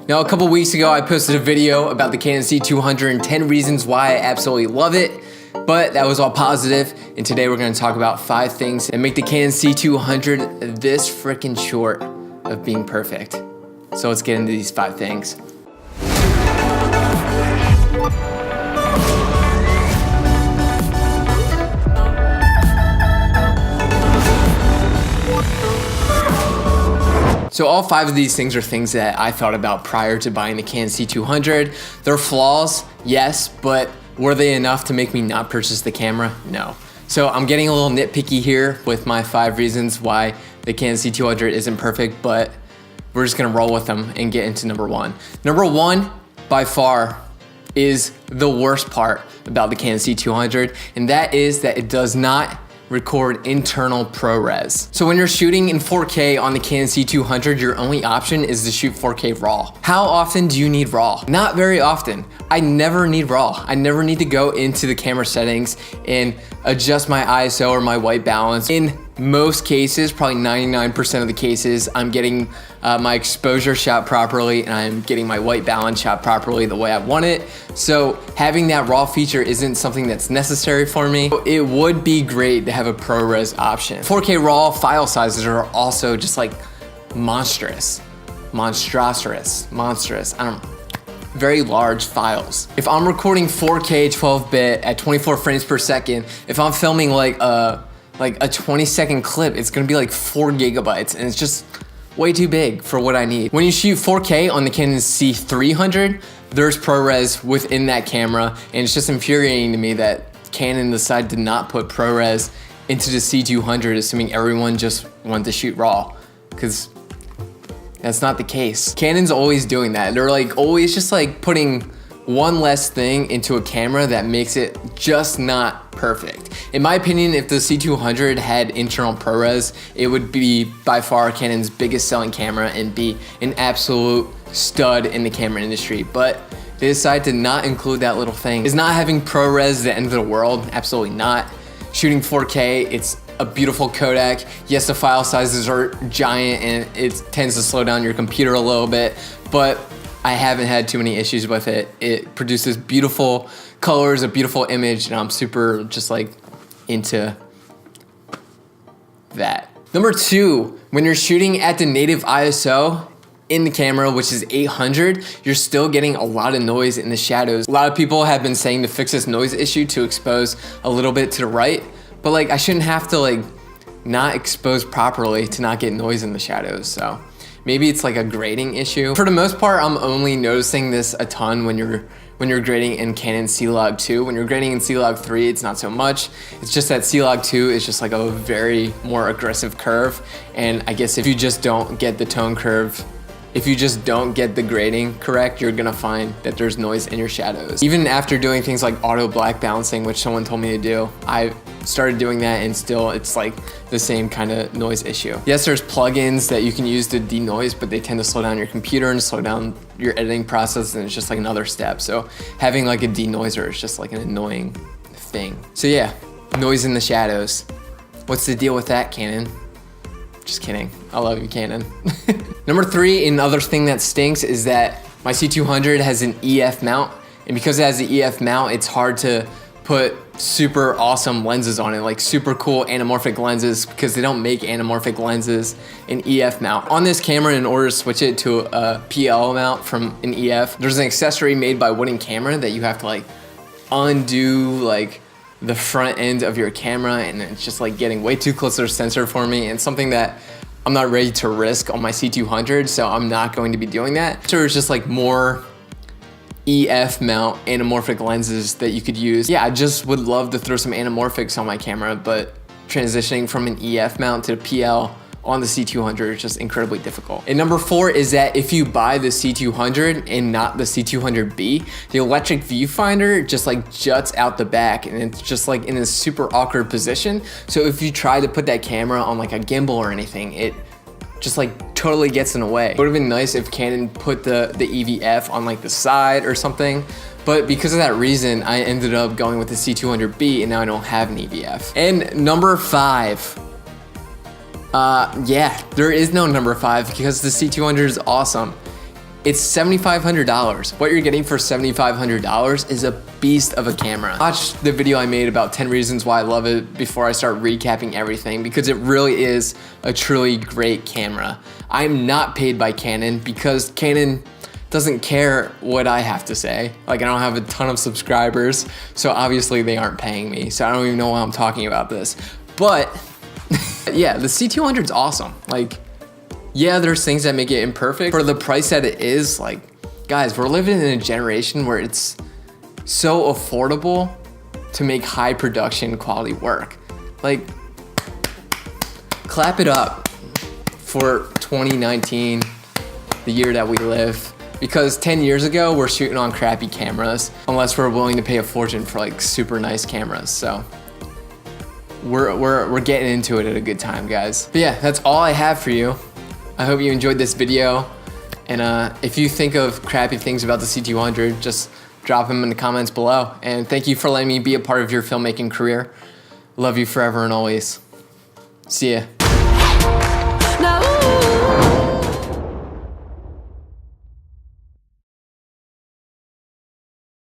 Now, a couple weeks ago, I posted a video about the Canon C200 and 10 reasons why I absolutely love it, but that was all positive, and today we're gonna talk about 5 things that make the Canon C200 this freaking short of being perfect. So let's get into these 5 things. So all 5 of these things are things that I thought about prior to buying the Canon C200. They're flaws, yes, but were they enough to make me not purchase the camera? No. So I'm getting a little nitpicky here with my 5 reasons why the Canon C200 isn't perfect, but we're just gonna roll with them and get into number 1. Number 1, by far, is the worst part about the Canon C200, and that is that it does not record internal ProRes. So when you're shooting in 4K on the Canon C200, your only option is to shoot 4K RAW. How often do you need RAW? Not very often. I never need RAW. I never need to go into the camera settings and adjust my ISO or my white balance. In most cases, probably 99% of the cases, I'm getting my exposure shot properly and I'm getting my white balance shot properly the way I want it. So having that RAW feature isn't something that's necessary for me. It would be great to have a ProRes option. 4K RAW file sizes are also just like monstrous. I don't know. Very large files. If I'm recording 4K 12-bit at 24 frames per second, if I'm filming like a 20-second clip, it's gonna be like 4 gigabytes, and it's just way too big for what I need. When you shoot 4K on the Canon C300, there's ProRes within that camera, and it's just infuriating to me that Canon decided to not put ProRes into the C200, assuming everyone just wanted to shoot RAW, because that's not the case. Canon's always doing that. They're like always just like putting one less thing into a camera that makes it just not perfect. In my opinion, if the C200 had internal ProRes, it would be by far Canon's biggest selling camera and be an absolute stud in the camera industry. But they decided to not include that little thing. Is not having ProRes the end of the world? Absolutely not. Shooting 4K, it's a beautiful codec. Yes, the file sizes are giant and it tends to slow down your computer a little bit, but I haven't had too many issues with it. It produces beautiful colors, a beautiful image, and I'm super just like into that. Number 2, when you're shooting at the native ISO in the camera, which is 800, you're still getting a lot of noise in the shadows. A lot of people have been saying to fix this noise issue to expose a little bit to the right, but like I shouldn't have to like not expose properly to not get noise in the shadows. So maybe it's like a grading issue. For the most part, I'm only noticing this a ton when you're grading in Canon C-Log 2. When you're grading in C-Log 3, it's not so much. It's just that C-Log 2 is just like a very more aggressive curve. And I guess if you just don't get the tone curve, if you just don't get the grading correct, you're gonna find that there's noise in your shadows. Even after doing things like auto black balancing, which someone told me to do, I started doing that and still it's like the same kind of noise issue. Yes, there's plugins that you can use to denoise, but they tend to slow down your computer and slow down your editing process, and it's just like another step. So having like a denoiser is just like an annoying thing. So yeah, noise in the shadows. What's the deal with that, Canon? Just kidding. I love you, Canon. Number 3, another thing that stinks is that my C200 has an EF mount, and because it has the EF mount, it's hard to put super awesome lenses on it, like super cool anamorphic lenses, because they don't make anamorphic lenses in EF mount. On this camera, in order to switch it to a PL mount from an EF, there's an accessory made by Wooden Camera that you have to like undo like the front end of your camera, and it's just like getting way too close to the sensor for me, and something that I'm not ready to risk on my C200, so I'm not going to be doing that. So there's just like more EF mount anamorphic lenses that you could use. Yeah, I just would love to throw some anamorphics on my camera, but transitioning from an EF mount to a PL on the C200 is just incredibly difficult. And number 4 is that if you buy the C200 and not the C200B, the electric viewfinder just like juts out the back, and it's just like in a super awkward position. So if you try to put that camera on like a gimbal or anything, it just like totally gets in the way. It would have been nice if Canon put the EVF on like the side or something, but because of that reason, I ended up going with the C200B, and now I don't have an EVF. And number 5, yeah, there is no number 5 because the C200 is awesome. It's $7,500. What you're getting for $7,500 is a beast of a camera. Watch the video I made about 10 reasons why I love it before I start recapping everything, because it really is a truly great camera. I'm not paid by Canon because Canon doesn't care what I have to say. Like, I don't have a ton of subscribers, so obviously they aren't paying me. So I don't even know why I'm talking about this. But yeah, the C200 is awesome. Like, yeah, there's things that make it imperfect. For the price that it is, like, guys, we're living in a generation where it's so affordable to make high production quality work. Like, clap it up for 2019, the year that we live. Because 10 years ago, we're shooting on crappy cameras, unless we're willing to pay a fortune for like super nice cameras. So we're getting into it at a good time, guys. But yeah, that's all I have for you. I hope you enjoyed this video. And if you think of crappy things about the C200, just drop them in the comments below. And thank you for letting me be a part of your filmmaking career. Love you forever and always. See ya.